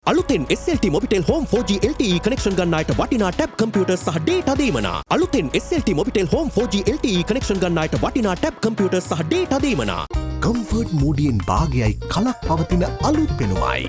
අලුතෙන් SLT Mobitel Home 4G LTE connection ගන්නායට වටිනා tab computers සහ data දීමනා. අලුතෙන් SLT Mobitel Home 4G LTE connection ගන්නායට වටිනා tab computers සහ data දීමනා. Comfort Moodiයෙන් භාගයයි කලක් පවතින අලුත් පෙනුමයි.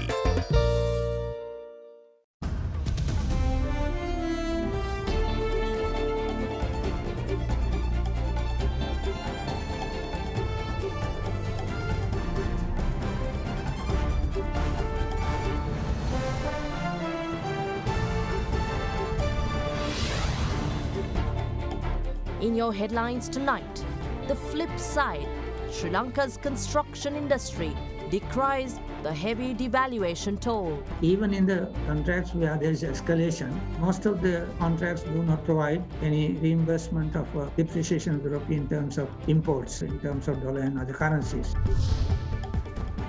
In your headlines tonight, the flip side, Sri Lanka's construction industry decries the heavy devaluation toll. Even in the contracts where there is escalation, most of the contracts do not provide any reimbursement of depreciation of the rupee in terms of imports, in terms of dollar and other currencies.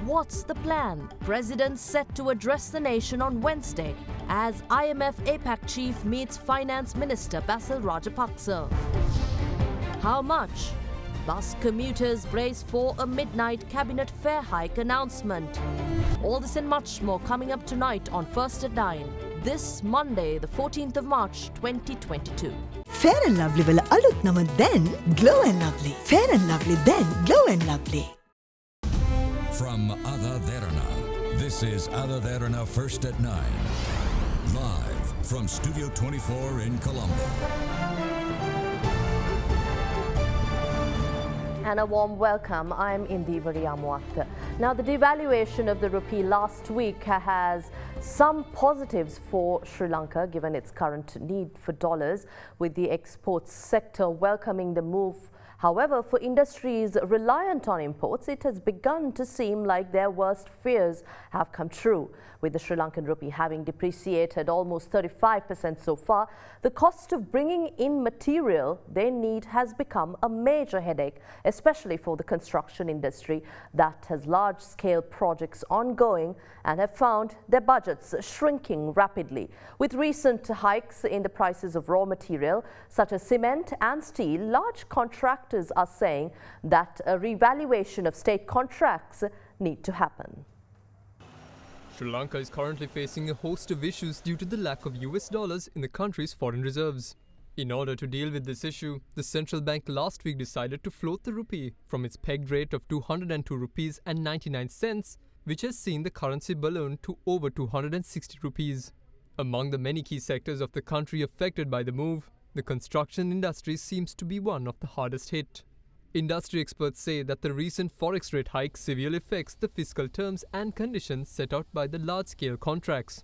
What's the plan? President set to address the nation on Wednesday as IMF APAC chief meets Finance Minister Basil Rajapaksa. How much? Bus commuters brace for a midnight cabinet fare hike announcement. All this and much more coming up tonight on First at 9. This Monday, the 14th of March, 2022. Fair and Lovely will alut nama then Glow and Lovely. Fair and Lovely then Glow and Lovely. From AdaDerana, this is AdaDerana First at 9. Live from Studio 24 in Colombo. And a warm welcome. I'm Indivari Amwat. Now, the devaluation of the rupee last week has some positives for Sri Lanka, given its current need for dollars, with the exports sector welcoming the move. However, for industries reliant on imports, it has begun to seem like their worst fears have come true. With the Sri Lankan rupee having depreciated almost 35% so far, the cost of bringing in material they need has become a major headache, especially for the construction industry that has large-scale projects ongoing and have found their budgets shrinking rapidly. With recent hikes in the prices of raw material, such as cement and steel, large contractors are saying that a revaluation of state contracts need to happen. Sri Lanka is currently facing a host of issues due to the lack of US dollars in the country's foreign reserves. In order to deal with this issue, the central bank last week decided to float the rupee from its pegged rate of 202 rupees and 99 cents, which has seen the currency balloon to over 260 rupees. Among the many key sectors of the country affected by the move, the construction industry seems to be one of the hardest hit. Industry experts say that the recent forex rate hike severely affects the fiscal terms and conditions set out by the large-scale contracts.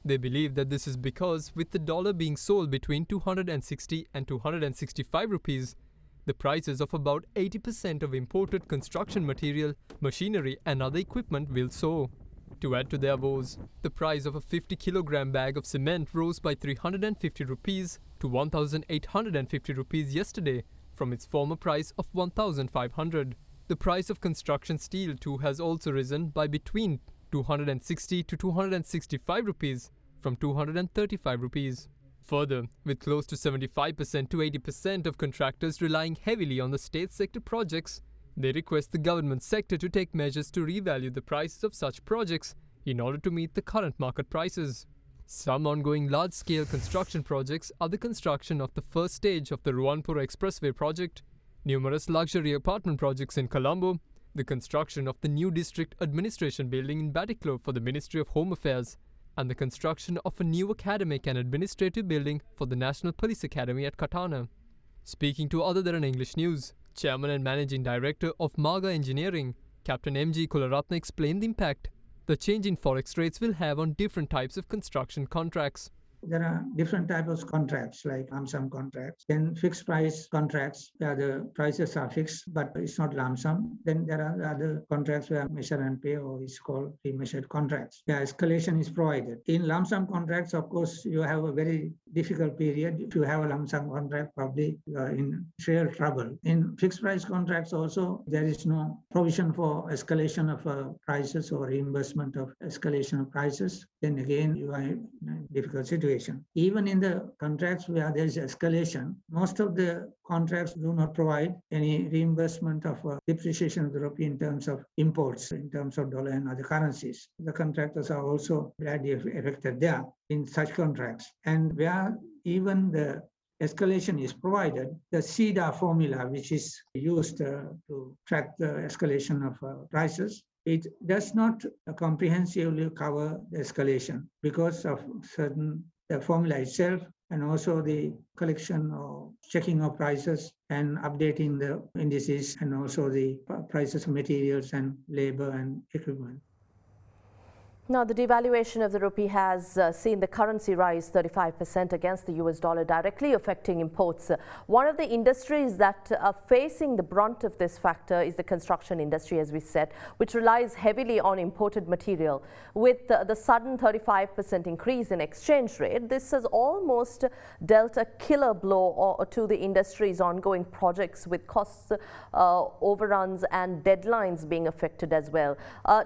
They believe that this is because, with the dollar being sold between 260 and 265 rupees, the prices of about 80% of imported construction material, machinery and other equipment will soar. To add to their woes, the price of a 50-kilogram bag of cement rose by 350 rupees to 1,850 rupees yesterday, from its former price of 1,500. The price of construction steel too has also risen by between 260 to 265 rupees from 235 rupees. Further, with close to 75% to 80% of contractors relying heavily on the state sector projects, they request the government sector to take measures to revalue the prices of such projects in order to meet the current market prices. Some ongoing large-scale construction projects are the construction of the first stage of the Ruwanpura Expressway project, numerous luxury apartment projects in Colombo, the construction of the new district administration building in Batticaloa for the Ministry of Home Affairs, and the construction of a new academic and administrative building for the National Police Academy at Katana. Speaking to AdaDerana English News, Chairman and Managing Director of Maga Engineering, Captain M.G. Kularatne explained the impact the change in forex rates will have on different types of construction contracts. There are different types of contracts, like lump sum contracts, then fixed price contracts where the prices are fixed, but it's not lump sum. Then there are other contracts where measure and pay, or it's called pre-measured contracts, where escalation is provided. In lump sum contracts, of course, you have a very difficult period. If you have a lump sum contract, probably you are in real trouble. In fixed price contracts also, there is no provision for escalation of prices or reimbursement of escalation of prices. Then again, you are in a difficult situation. situation. Even in the contracts where there is escalation, most of the contracts do not provide any reimbursement of depreciation of the rupee in terms of imports, in terms of dollar and other currencies. The contractors are also badly affected there in such contracts. And where even the escalation is provided, the CEDA formula, which is used to track the escalation of prices, it does not comprehensively cover the escalation because of the formula itself and also the collection or checking of prices and updating the indices and also the prices of materials and labor and equipment. Now, the devaluation of the rupee has seen the currency rise 35% against the US dollar, directly affecting imports. One of the industries that are facing the brunt of this factor is the construction industry, as we said, which relies heavily on imported material. With the sudden 35% increase in exchange rate, this has almost dealt a killer blow to the industry's ongoing projects, with costs overruns and deadlines being affected as well.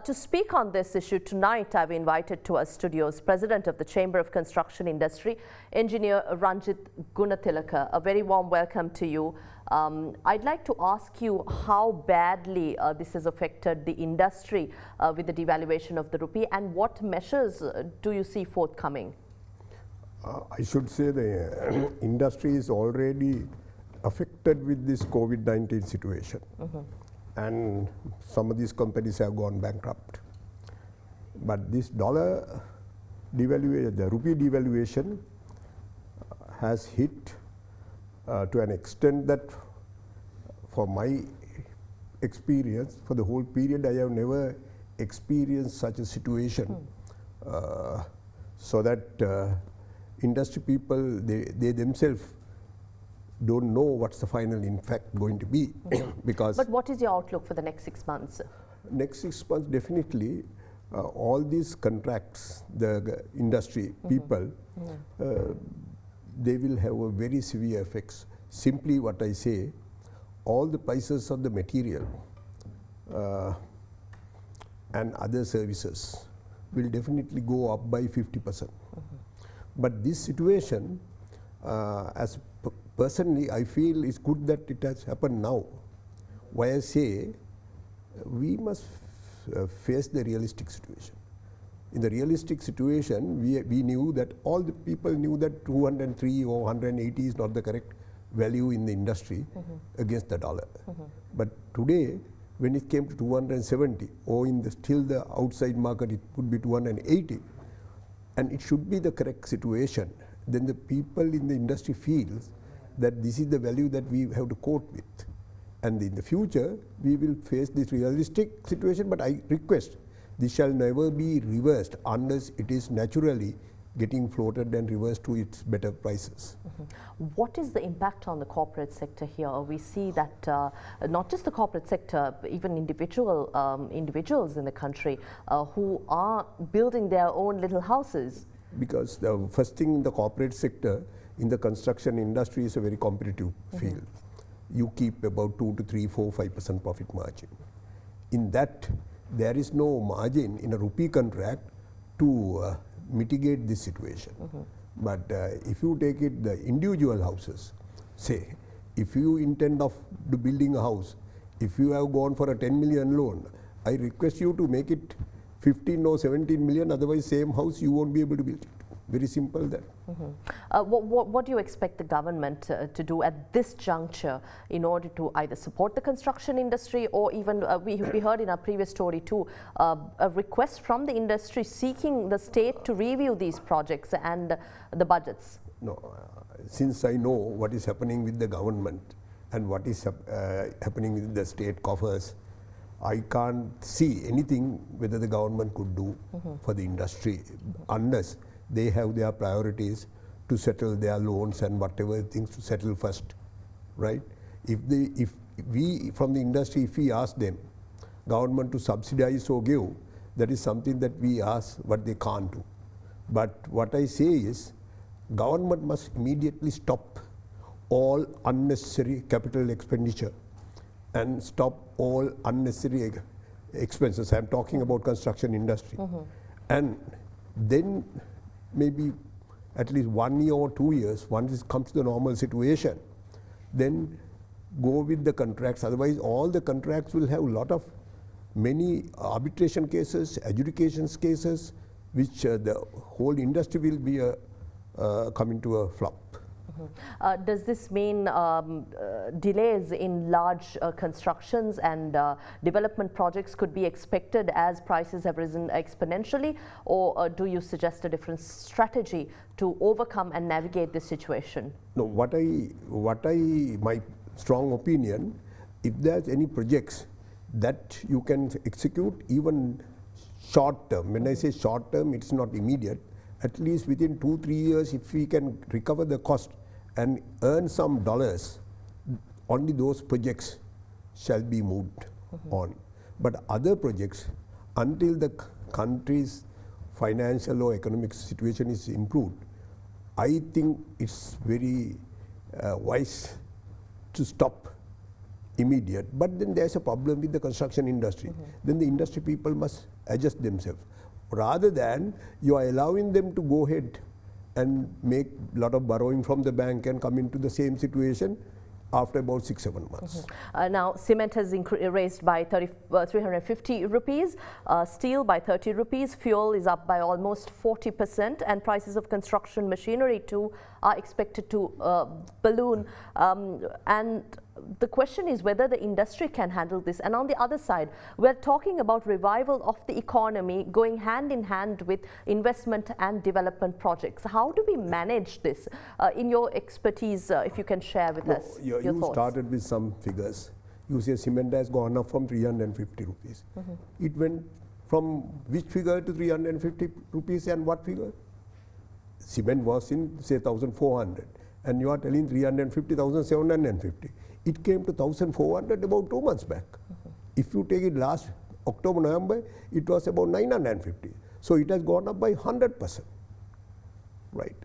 To speak on this issue tonight, I've invited to our studios President of the Chamber of Construction Industry, Engineer Ranjit Gunatilaka. A very warm welcome to you. I'd like to ask you how badly this has affected the industry with the devaluation of the rupee, and what measures do you see forthcoming? I should say the industry is already affected with this COVID-19 situation. And some of these companies have gone bankrupt. But this dollar devaluation, the rupee devaluation has hit to an extent that, for my experience, for the whole period, I have never experienced such a situation. So that industry people, they themselves don't know what's the final impact going to be. Because but what is your outlook for the next 6 months? Next 6 months, definitely. All these contracts, the industry people, they will have a very severe effects. Simply what I say, all the prices of the material and other services will definitely go up by 50%. But this situation, as personally, I feel it's good that it has happened now. Why I say, we must face the realistic situation. In the realistic situation, we knew that all the people knew that 203 or 180 is not the correct value in the industry against the dollar. But today, when it came to 270, or in the still the outside market, it would be 280, and it should be the correct situation, then the people in the industry feels that this is the value that we have to cope with. And in the future, we will face this realistic situation, but I request this shall never be reversed unless it is naturally getting floated and reversed to its better prices. What is the impact on the corporate sector here? We see that not just the corporate sector, even individuals in the country who are building their own little houses. Because the first thing in the corporate sector, in the construction industry, is a very competitive field. You keep about 2 to 3, 4, 5% profit margin. In that, there is no margin in a rupee contract to mitigate this situation. But if you take it, the individual houses, say, if you intend of building a house, if you have gone for a 10 million loan, I request you to make it 15 or 17 million, otherwise same house you won't be able to build it. Very simple that. What do you expect the government to do at this juncture in order to either support the construction industry, or even, we heard in our previous story too, a request from the industry seeking the state to review these projects and the budgets? No, since I know what is happening with the government and what is happening with the state coffers, I can't see anything whether the government could do for the industry unless they have their priorities to settle their loans and whatever things to settle first, right? If we from the industry, if we ask them, government to subsidize or give, that is something that we ask what they can't do. But what I say is, government must immediately stop all unnecessary capital expenditure and stop all unnecessary expenses. I'm talking about construction industry. And then maybe at least 1 year or 2 years, once it comes to the normal situation, then go with the contracts. Otherwise, all the contracts will have many arbitration cases, adjudication cases, which the whole industry will be coming to a flop. Does this mean delays in large constructions and development projects could be expected as prices have risen exponentially, or do you suggest a different strategy to overcome and navigate this situation? No, my strong opinion, if there's any projects that you can execute even short term, when I say short term, it's not immediate, at least within 2-3 years, if we can recover the cost and earn some dollars, only those projects shall be moved on. But other projects, until the country's financial or economic situation is improved, I think it's very wise to stop immediate. But then there's a problem with the construction industry. Then the industry people must adjust themselves. Rather than you are allowing them to go ahead and make a lot of borrowing from the bank and come into the same situation after about 6-7 months. Now, cement has raised by 350 rupees, steel by 30 rupees, fuel is up by almost 40%, and prices of construction machinery too are expected to balloon. And the question is whether the industry can handle this. And on the other side, we're talking about revival of the economy going hand in hand with investment and development projects. How do we manage this? In your expertise, if you can share with us your thoughts. You started with some figures. You say cement has gone up from 350 rupees. It went from which figure to 350 rupees and what figure? Cement was in say 1,400 and you are telling 350,750. It came to 1,400 about 2 months back. If you take it last October, November, it was about 950. So it has gone up by 100%. Right.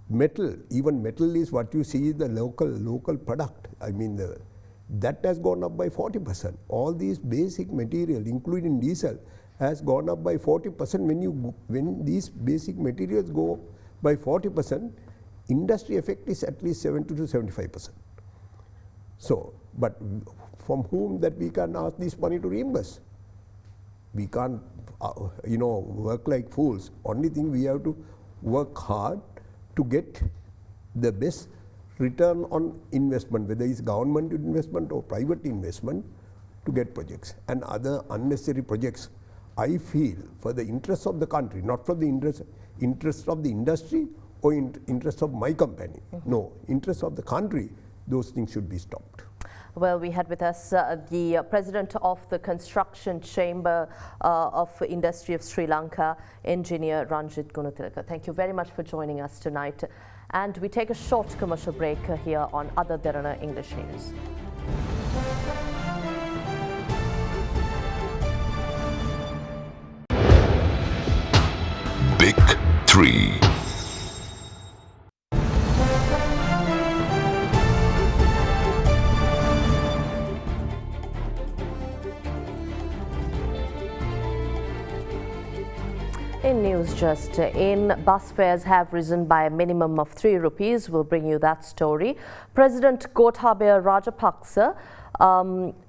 Metal, even metal is what you see the local product. I mean, that has gone up by 40%. All these basic materials, including diesel, has gone up by 40%. When these basic materials go by 40%, industry effect is at least 70 to 75%. So, but from whom that we can ask this money to reimburse? We can't, work like fools. Only thing we have to work hard to get the best return on investment, whether it's government investment or private investment, to get projects. And other unnecessary projects, I feel, for the interest of the country, not for the interest of the industry or interest of my company. No, interest of the country, those things should be stopped. Well, we had with us the president of the Construction Chamber of Industry of Sri Lanka, Engineer Ranjit Gunatilaka. Thank you very much for joining us tonight. And we take a short commercial break here on AdaDerana English News. Big 3. In news just in, bus fares have risen by a minimum of 3 rupees. We'll bring you that story. President Gotabaya Rajapaksa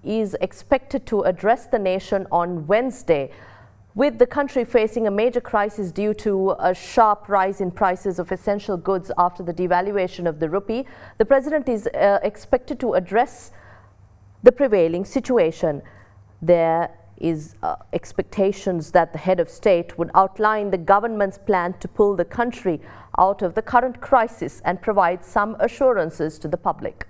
is expected to address the nation on Wednesday. With the country facing a major crisis due to a sharp rise in prices of essential goods after the devaluation of the rupee, the president is expected to address the prevailing situation. There is expectations that the head of state would outline the government's plan to pull the country out of the current crisis and provide some assurances to the public.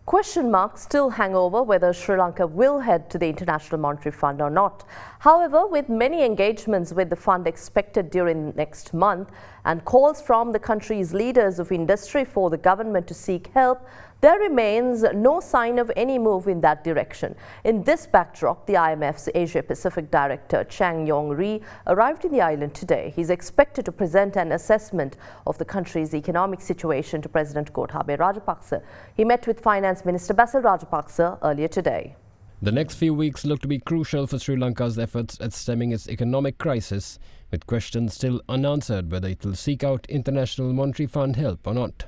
Question marks still hang over whether Sri Lanka will head to the International Monetary Fund or not. However, with many engagements with the fund expected during next month and calls from the country's leaders of industry for the government to seek help, there remains no sign of any move in that direction. In this backdrop, the IMF's Asia-Pacific Director Chang Yong-ri arrived in the island today. He's expected to present an assessment of the country's economic situation to President Gotabaya Rajapaksa. He met with Finance Minister Basil Rajapaksa earlier today. The next few weeks look to be crucial for Sri Lanka's efforts at stemming its economic crisis, with questions still unanswered whether it will seek out International Monetary Fund help or not.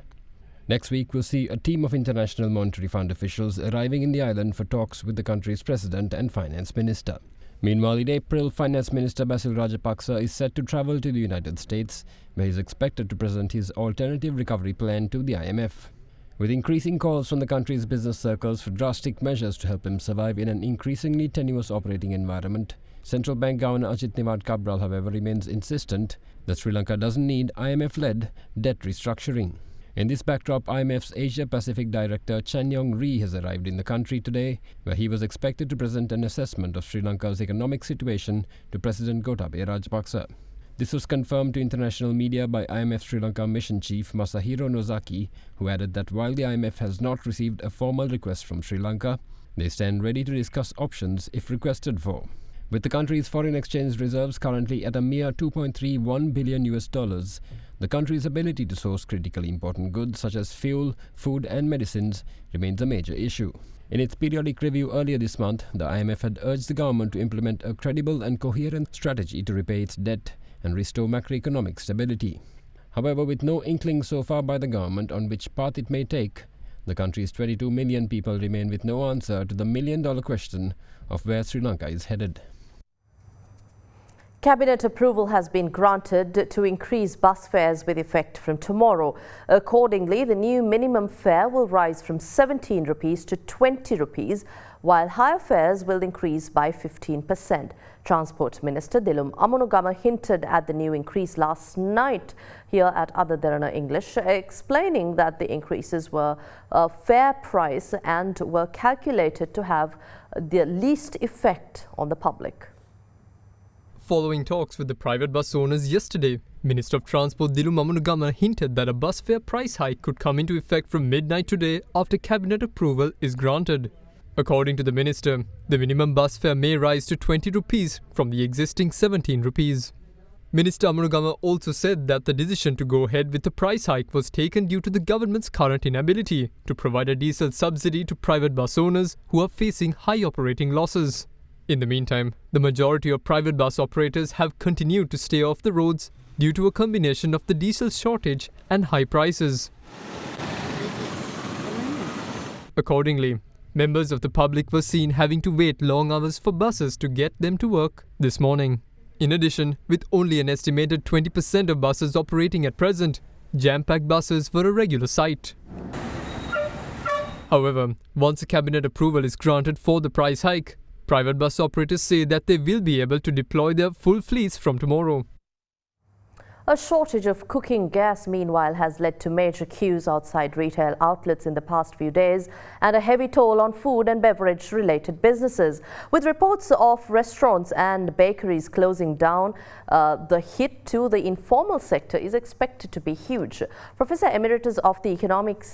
Next week will see a team of International Monetary Fund officials arriving in the island for talks with the country's president and finance minister. Meanwhile, in April, Finance Minister Basil Rajapaksa is set to travel to the United States, where he is expected to present his alternative recovery plan to the IMF. With increasing calls from the country's business circles for drastic measures to help him survive in an increasingly tenuous operating environment, Central Bank Governor Ajit Nivard Cabral, however, remains insistent that Sri Lanka doesn't need IMF-led debt restructuring. In this backdrop, IMF's Asia-Pacific Director Chan Yong Ree has arrived in the country today, where he was expected to present an assessment of Sri Lanka's economic situation to President Gotabaya Rajapaksa. This was confirmed to international media by IMF Sri Lanka Mission Chief Masahiro Nozaki, who added that while the IMF has not received a formal request from Sri Lanka, they stand ready to discuss options if requested for. With the country's foreign exchange reserves currently at a mere $2.31 billion, the country's ability to source critically important goods such as fuel, food and medicines remains a major issue. In its periodic review earlier this month, the IMF had urged the government to implement a credible and coherent strategy to repay its debt and restore macroeconomic stability. However, with no inkling so far by the government on which path it may take, the country's 22 million people remain with no answer to the million-dollar question of where Sri Lanka is headed. Cabinet approval has been granted to increase bus fares with effect from tomorrow. Accordingly, the new minimum fare will rise from 17 rupees to 20 rupees, while higher fares will increase by 15%. Transport Minister Dilum Amunugama hinted at the new increase last night here at AdaDerana English, explaining that the increases were a fair price and were calculated to have the least effect on the public. Following talks with the private bus owners yesterday, Minister of Transport Dilum Amunugama hinted that a bus fare price hike could come into effect from midnight today after cabinet approval is granted. According to the minister, the minimum bus fare may rise to 20 rupees from the existing 17 rupees. Minister Amunugama also said that the decision to go ahead with the price hike was taken due to the government's current inability to provide a diesel subsidy to private bus owners who are facing high operating losses. In the meantime, the majority of private bus operators have continued to stay off the roads due to a combination of the diesel shortage and high prices. Accordingly, members of the public were seen having to wait long hours for buses to get them to work this morning. In addition, with only an estimated 20% of buses operating at present, jam-packed buses were a regular sight. However, once a cabinet approval is granted for the price hike, private bus operators say that they will be able to deploy their full fleets from tomorrow. A shortage of cooking gas, meanwhile, has led to major queues outside retail outlets in the past few days and a heavy toll on food and beverage-related businesses. With reports of restaurants and bakeries closing down, the hit to the informal sector is expected to be huge. Professor Emeritus of the Economics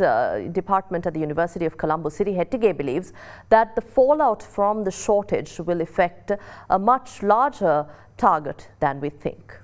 Department at the University of Colombo, Siri Hettige, believes that the fallout from the shortage will affect a much larger target than we think.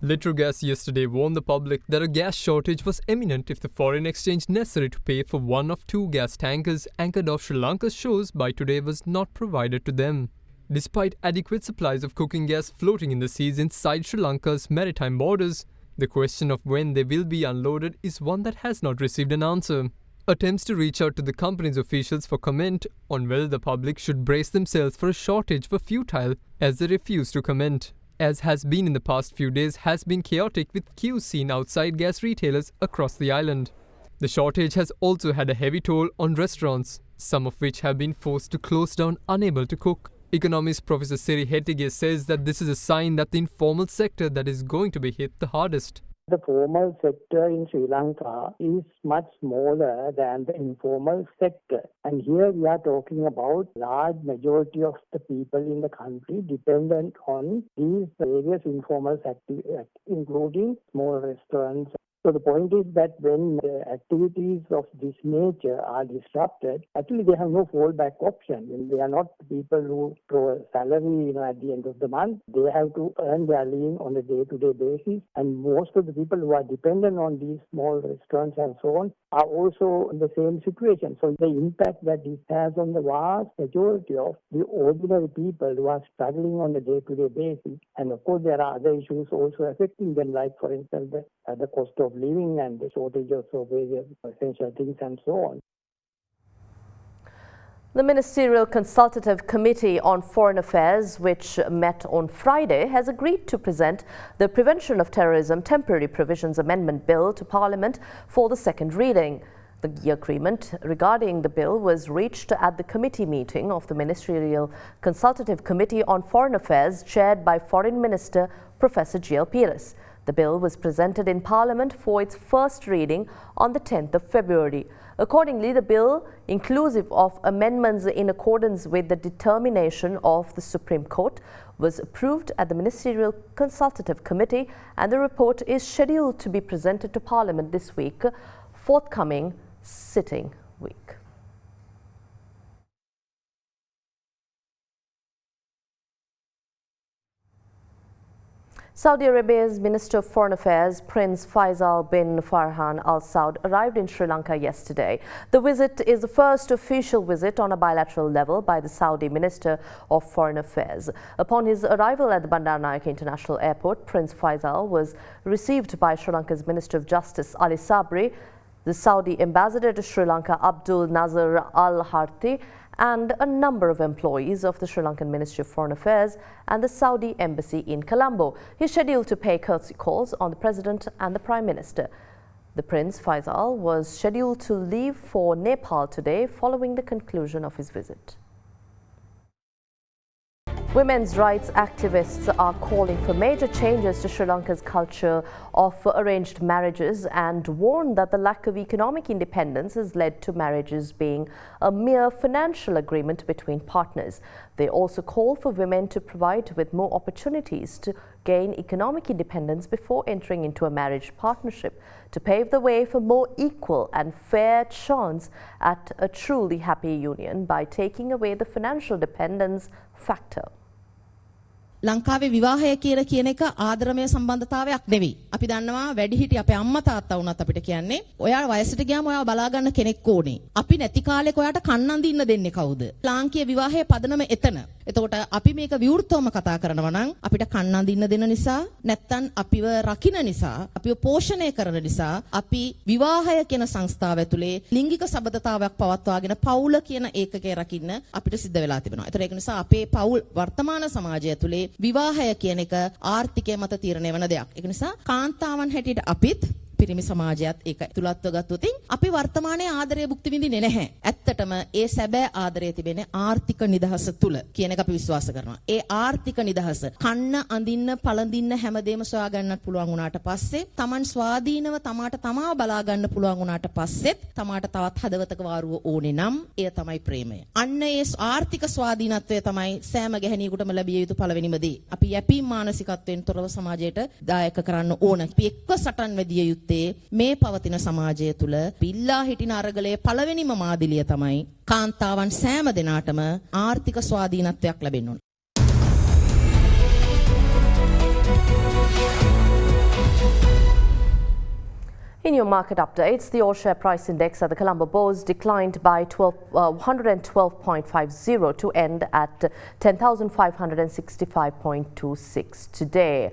Litrogas yesterday warned the public that a gas shortage was imminent if the foreign exchange necessary to pay for one of two gas tankers anchored off Sri Lanka's shores by today was not provided to them. Despite adequate supplies of cooking gas floating in the seas inside Sri Lanka's maritime borders, the question of when they will be unloaded is one that has not received an answer. Attempts to reach out to the company's officials for comment on whether the public should brace themselves for a shortage were futile, as they refused to comment. As has been in the past few days, has been chaotic with queues seen outside gas retailers across the island. The shortage has also had a heavy toll on restaurants, some of which have been forced to close down, unable to cook. Economist Professor Siri Hettige says that this is a sign that the informal sector that is going to be hit the hardest. The formal sector in Sri Lanka is much smaller than the informal sector. And here we are talking about large majority of the people in the country dependent on these various informal sectors, including small restaurants, So the point is that when the activities of this nature are disrupted, actually they have no fallback option. And they are not people who draw a salary, at the end of the month. They have to earn their living on a day-to-day basis. And most of the people who are dependent on these small restaurants and so on are also in the same situation. So the impact that this has on the vast majority of the ordinary people who are struggling on a day-to-day basis. And of course, there are other issues also affecting them, like, for instance, the cost of living and the shortage of various essential things and so on. The Ministerial Consultative Committee on Foreign Affairs, which met on Friday, has agreed to present the Prevention of Terrorism Temporary Provisions Amendment Bill to Parliament for the second reading. The agreement regarding the bill was reached at the committee meeting of the Ministerial Consultative Committee on Foreign Affairs, chaired by Foreign Minister Professor G.L. Pires. The bill was presented in Parliament for its first reading on the 10th of February. Accordingly, the bill, inclusive of amendments in accordance with the determination of the Supreme Court, was approved at the Ministerial Consultative Committee, and the report is scheduled to be presented to Parliament this week, forthcoming sitting week. Saudi Arabia's Minister of Foreign Affairs, Prince Faisal bin Farhan Al Saud, arrived in Sri Lanka yesterday. The visit is the first official visit on a bilateral level by the Saudi Minister of Foreign Affairs. Upon his arrival at the Bandaranaike International Airport, Prince Faisal was received by Sri Lanka's Minister of Justice Ali Sabri, the Saudi Ambassador to Sri Lanka Abdul Nazar Al Harthi, and a number of employees of the Sri Lankan Ministry of Foreign Affairs and the Saudi Embassy in Colombo. He is scheduled to pay courtesy calls on the President and the Prime Minister. The Prince Faisal was scheduled to leave for Nepal today following the conclusion of his visit. Women's rights activists are calling for major changes to Sri Lanka's culture of arranged marriages and warn that the lack of economic independence has led to marriages being a mere financial agreement between partners. They also call for women to provide with more opportunities to gain economic independence before entering into a marriage partnership to pave the way for more equal and fair chance at a truly happy union by taking away the financial dependence factor. ලංකාවේ විවාහය කියලා කියන එක ආදරමය සම්බන්ධතාවයක් නෙවෙයි. අපි දන්නවා වැඩිහිටි අපේ අම්මා තාත්තා වුණත් අපිට කියන්නේ ඔයා වයසට ගියාම ඔයාව බලා ගන්න කෙනෙක් ඕනේ. අපි නැති කාලෙක ඔයාට කන්නඳින්න දෙන්නේ කවුද? ලාංකීය විවාහයේ පදනම එතන. එතකොට අපි මේක විවෘතවම කතා කරනවා නම් අපිට කන්නඳින්න දෙන නිසා නැත්තම් අපිව රකින්න නිසා අපිව පෝෂණය කරන නිසා අපි විවාහය කියන සංස්ථාව ඇතුලේ ලිංගික සබඳතාවයක් පවත්වාගෙන පවුල කියන ඒකකය රකින්න අපිට සිද්ධ වෙලා තිබෙනවා. ඒතර ඒක නිසා අපේ පවුල් වර්තමාන සමාජය ඇතුලේ විවාහය කියන එක ආර්ථිකය මත තීරණය වෙන දෙයක්. ඒක නිසා කාන්තාවන් හැටියට අපිත් පිරිමි සමාජයත් ඒක ඇතුළත්ව ගත්තොත් අපි වර්තමානයේ ආදරය භුක්ති විඳින්නේ නැහැ. ඇත්තටම ඒ සැබෑ ආදරය තිබෙන්නේ ආර්ථික නිදහස තුල කියන එක අපි විශ්වාස කරනවා. ඒ ආර්ථික නිදහස කන්න අඳින්න පළඳින්න හැමදේම සොයා ගන්නත් පුළුවන් වුණාට පස්සේ Taman ස්වාධීනව තමාට තමා බලා ගන්න පුළුවන් වුණාට පස්සෙත් තමාට තවත් හදවතක වාරුව ඕනේ නම් එය තමයි ප්‍රේමය. අන්න ඒ ආර්ථික ස්වාධීනත්වය තමයි සෑම ගැහණියෙකුටම ලැබිය යුතු පළවෙනිම දේ. අපි යැපීම් මානසිකත්වයෙන් තොරව සමාජයට දායක කරන්න ඕන. අපි එක්ක සටන් වැදිය යුත්තේ මේ පවතින සමාජය තුල පිල්ලා හිටින අරගලයේ පළවෙනිම මාදිලිය තමයි කාන්තාවන් සෑම දිනාටම ආර්ථික ස්වාධීනත්වයක් ලැබෙන්න ඕන. In your market updates, the all-share price index at the Colombo Bourse declined by 112.50 to end at 10,565.26 today.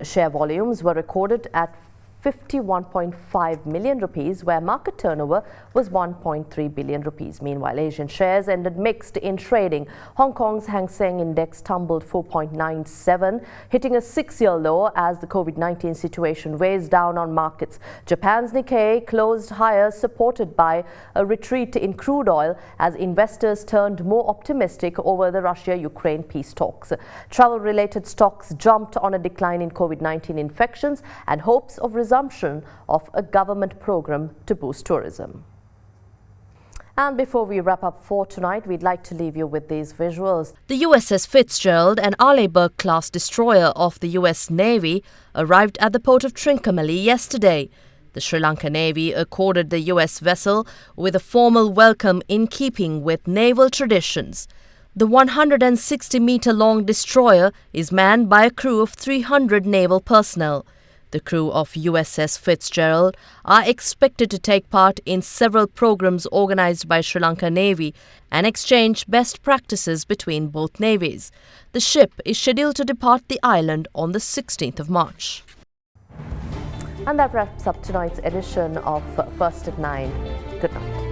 Share volumes were recorded at 51.5 million rupees, where market turnover was 1.3 billion rupees. Meanwhile, Asian shares ended mixed in trading. Hong Kong's Hang Seng Index tumbled 4.97, hitting a 6-year low as the COVID-19 situation weighs down on markets. Japan's Nikkei closed higher, supported by a retreat in crude oil as investors turned more optimistic over the Russia-Ukraine peace talks. Travel-related stocks jumped on a decline in COVID-19 infections and hopes of resumption of a government program to boost tourism. And before we wrap up for tonight, we'd like to leave you with these visuals. The USS Fitzgerald, an Arleigh-Burke-class destroyer of the US Navy, arrived at the port of Trincomalee yesterday. The Sri Lanka Navy accorded the US vessel with a formal welcome in keeping with naval traditions. The 160-meter-long destroyer is manned by a crew of 300 naval personnel. The crew of USS Fitzgerald are expected to take part in several programs organized by Sri Lanka Navy and exchange best practices between both navies. The ship is scheduled to depart the island on the 16th of March. And that wraps up tonight's edition of First at 9. Good night.